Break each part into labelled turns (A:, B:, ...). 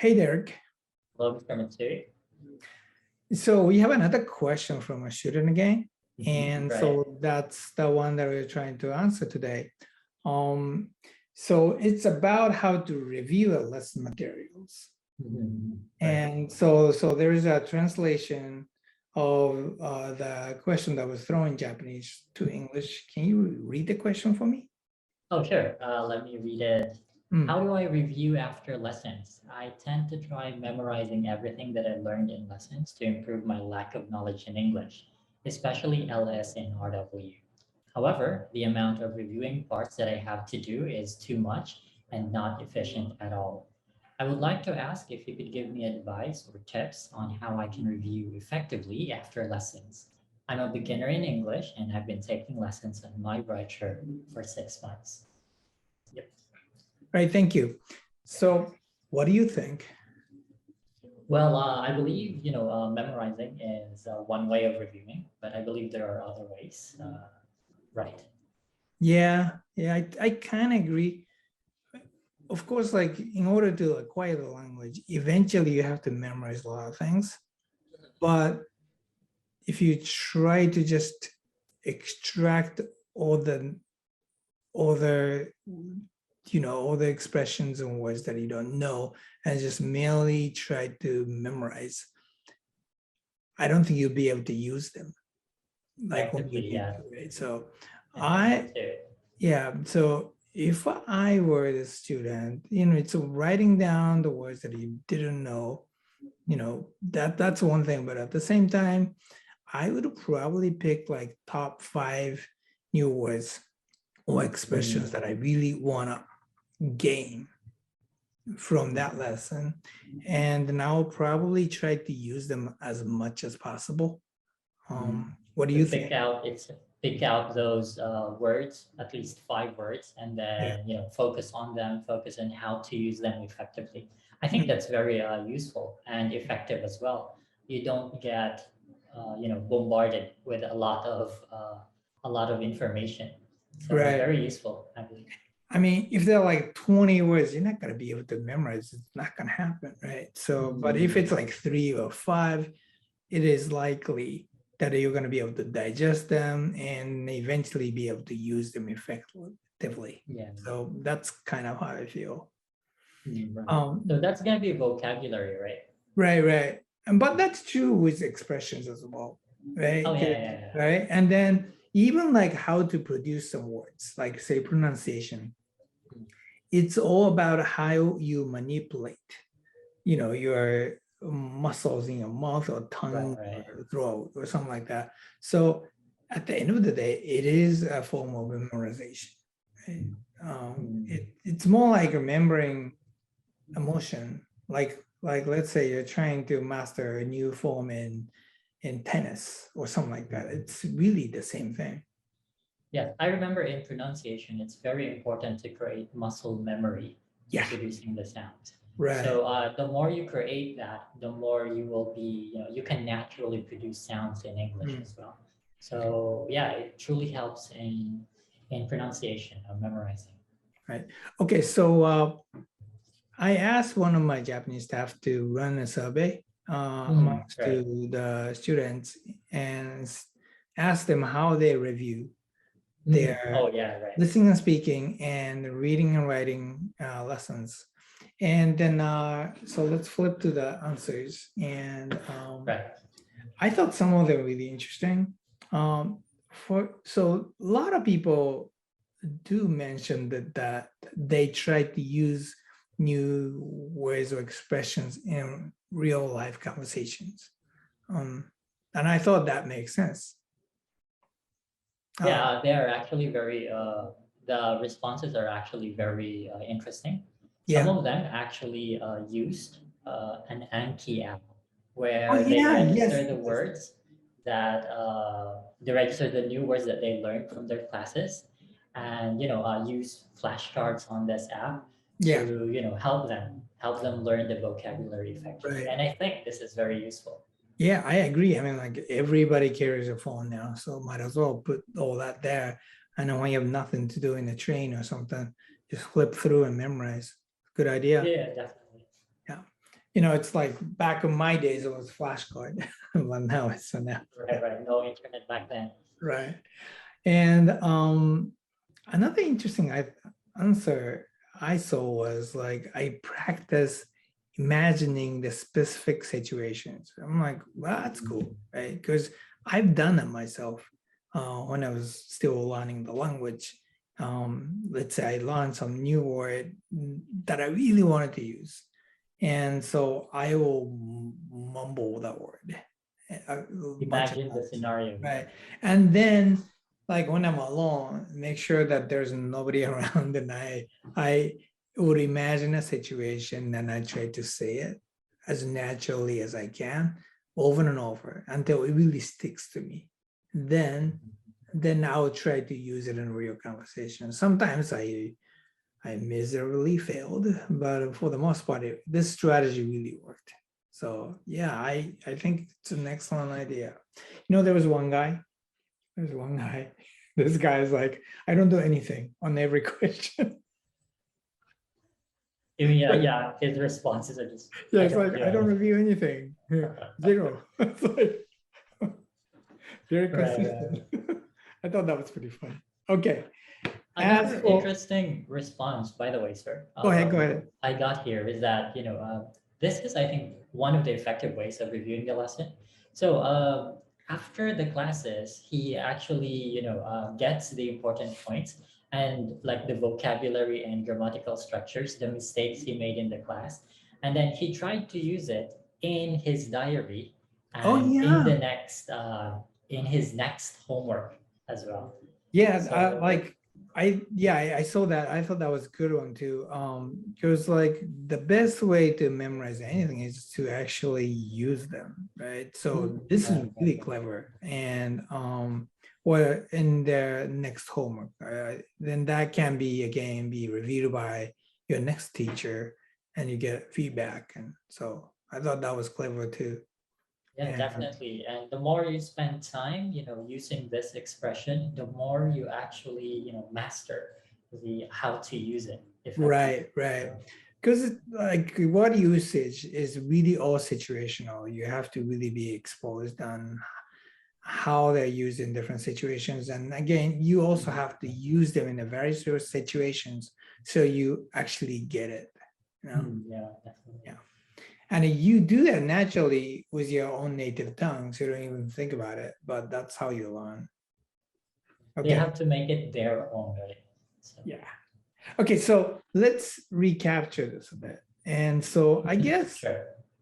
A: Hey, Derek.
B: Hello, Mr. Matsui.
A: So we have another question from a student again. And
B: Right.
A: so that's the one that we're trying to answer today. So it's about how to review the lesson materials. And so there is a translation of the question that was thrown in Japanese to English. Can you read the question for me?
B: Oh, sure. Let me read it. How do I review after lessons? I tend to try memorizing everything that I learned in lessons to improve my lack of knowledge in English, especially LS and RW. However, the amount of reviewing parts that I have to do is too much and not efficient at all. I would like to ask if you could give me advice or tips on how I can review effectively after lessons. I'm a beginner in English and I've been taking lessons on My Brighture for 6 months. Yep.
A: Right, thank you. So what do you think?
B: Well, I believe, memorizing is one way of reviewing, but I believe there are other ways. Right.
A: Yeah, I kind of agree. Of course, like in order to acquire the language, eventually you have to memorize a lot of things. But if you try to just extract all the expressions and words that you don't know and just merely try to memorize, I don't think you'll be able to use them. Like when you do it. So so if I were the student, it's writing down the words that you didn't know, that's one thing. But at the same time, I would probably pick like top 5 new words or expressions that I really want to gain from that lesson. And then I'll probably try to use them as much as possible. What do you think?
B: Pick out those words, at least 5 words, and then focus on them, focus on how to use them effectively. I think that's very useful and effective as well. You don't get bombarded with a lot of information. So very useful, I believe.
A: I mean, if they're like 20 words, you're not going to be able to memorize. It's not going to happen, right? So, but if it's like 3 or 5, it is likely that you're going to be able to digest them and eventually be able to use them effectively.
B: Yeah.
A: So that's kind of how I feel.
B: Right. So that's going to be vocabulary, right?
A: Right. But that's true with expressions as well, right?
B: Oh, yeah.
A: Right. And then even like how to produce some words, like say pronunciation, it's all about how you manipulate, your muscles in your mouth or tongue or throat or something like that. So at the end of the day, it is a form of memorization. Right? It's more like remembering emotion. Like let's say you're trying to master a new form in tennis or something like that. It's really the same thing.
B: Yeah, I remember in pronunciation, it's very important to create muscle memory in producing the sounds.
A: Right.
B: So the more you create that, the more you will be, you can naturally produce sounds in English as well. So yeah, it truly helps in pronunciation or memorizing.
A: Right. Okay, so I asked one of my Japanese staff to run a survey amongst the students and ask them how they review their listening and speaking and reading and writing lessons. And then, so let's flip to the answers. And I thought some of them were really interesting. So a lot of people do mention that they try to use new words or expressions in real life conversations. And I thought that makes sense.
B: Yeah, they are actually very, the responses are actually very interesting. Some of them actually used an Anki app where they register the words that, they register the new words that they learned from their classes and, use flashcards on this app to, help them learn the vocabulary effectively. And I think this is very useful.
A: Yeah, I agree. I mean, like everybody carries a phone now, so might as well put all that there. I know when you have nothing to do in the train or something, just flip through and memorize. Good idea.
B: Yeah, definitely.
A: Yeah. it's like back in my days, it was flashcard, but now it's so now.
B: Right. No internet back then.
A: Right. And another interesting answer I saw was like, I practice imagining the specific situations. I'm like, well, that's cool, right? Because I've done it myself when I was still learning the language. Let's say I learned some new word that I really wanted to use. And so I will mumble that word.
B: Imagine the scenario.
A: Right. And then like when I'm alone, make sure that there's nobody around, and I would imagine a situation and I try to say it as naturally as I can over and over until it really sticks to me. Then I'll try to use it in real conversation. Sometimes I miserably failed, but for the most part, this strategy really worked. So yeah, I think it's an excellent idea. There was one guy. This guy is like, I don't do anything on every question.
B: Yeah, his responses are just.
A: Yeah, it's like, I don't review anything. Zero. It's like very consistent. Right. I thought that was pretty funny. Okay.
B: Another interesting response, by the way, sir.
A: Go ahead.
B: I got here is that, this is, I think, one of the effective ways of reviewing the lesson. So after the classes, he actually, gets the important points and like the vocabulary and grammatical structures, the mistakes he made in the class. And then he tried to use it in his diary and in his next homework as well.
A: Yeah, so, I saw that. I thought that was a good one too. Because like the best way to memorize anything is to actually use them, right? So this is really clever. And or in their next homework, then that can be again be reviewed by your next teacher, and you get feedback. And so I thought that was clever too.
B: Yeah, definitely. And the more you spend time, using this expression, the more you actually, master how to use it.
A: Right. Because like word usage is really all situational. You have to really be exposed on how they're used in different situations. And again, you also have to use them in the very serious situations so you actually get it.
B: Yeah, definitely.
A: Yeah. And you do that naturally with your own native tongue, so you don't even think about it, but that's how you learn.
B: Okay. They have to make it their own, right? So.
A: Yeah. Okay, so let's recapture this a bit. And so I guess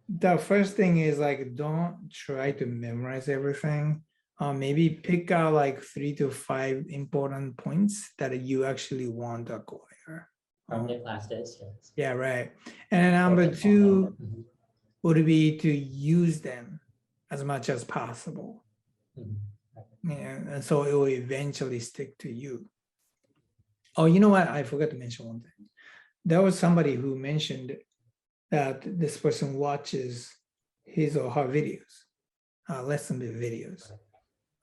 A: the first thing is like, don't try to memorize everything. Maybe pick out like 3 to 5 important points that you actually want to acquire.
B: From the classes, yes.
A: Yeah, right. And number 2 would be to use them as much as possible. Yeah, and so it will eventually stick to you. Oh, you know what? I forgot to mention one thing. There was somebody who mentioned that this person watches his or her videos, lesson videos.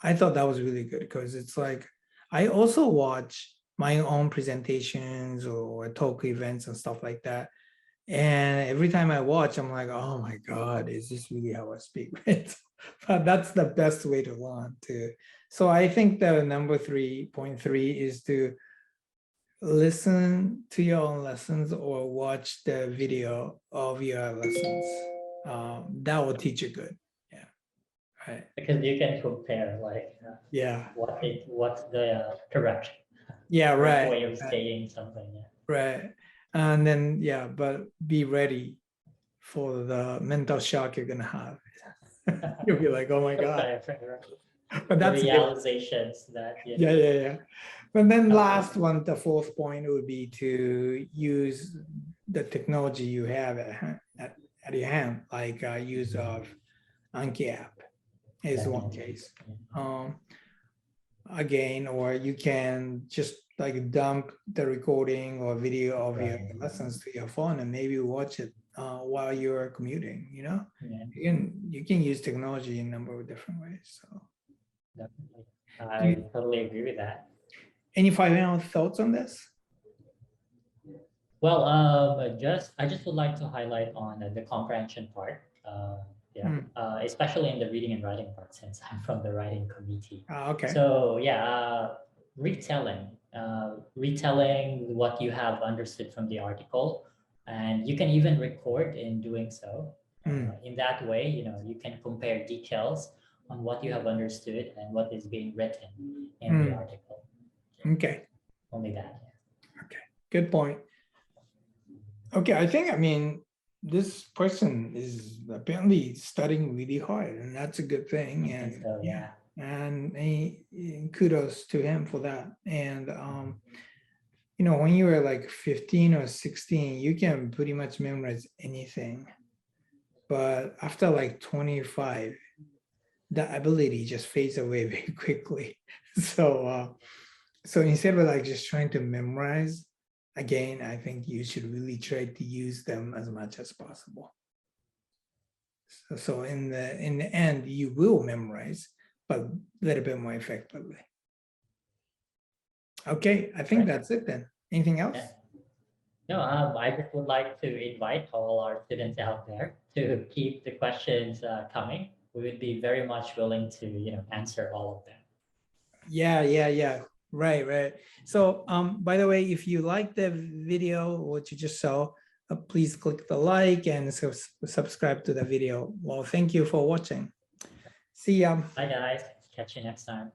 A: I thought that was really good because it's like, I also watch my own presentations or talk events and stuff like that. And every time I watch, I'm like, oh my God, is this really how I speak? Right? But that's the best way to learn too. So I think the number 3.3 is to listen to your own lessons or watch the video of your lessons. That will teach you good. Yeah. Right.
B: Because you can compare what's the correct way of stating something. Yeah.
A: Right. And then, but be ready for the mental shock you're going to have. You'll be like, oh my God. But that's
B: the realizations that.
A: Yeah. But then last one, the 4th point would be to use the technology you have at your hand, like use of Anki app is one case. Again, or you can just like dump the recording or video of your lessons to your phone and maybe watch it while you're commuting. You can use technology in a number of different ways. So
B: definitely, I totally agree with that.
A: Any final thoughts on this?
B: Well, I just would like to highlight on the comprehension part. Especially in the reading and writing part, since I'm from the writing committee.
A: Okay.
B: So retelling what you have understood from the article, and you can even record in doing so. In that way, you can compare details on what you have understood and what is being written in the article.
A: Okay.
B: Only that.
A: Okay, good point. Okay, I mean, this person is apparently studying really hard, and that's a good thing. And
B: So, yeah.
A: And kudos to him for that. And when you were like 15 or 16, you can pretty much memorize anything. But after like 25, that ability just fades away very quickly. So instead of like just trying to memorize, again, I think you should really try to use them as much as possible. So in the end, you will memorize, but a little bit more effectively. Okay, I think that's it then. Anything else?
B: No, I just would like to invite all our students out there to keep the questions coming. We would be very much willing to, answer all of them. Yeah.
A: Right. So, by the way, if you like the video, what you just saw, please click the like and subscribe to the video. Well, thank you for watching. See ya.
B: Bye, guys. Catch you next time.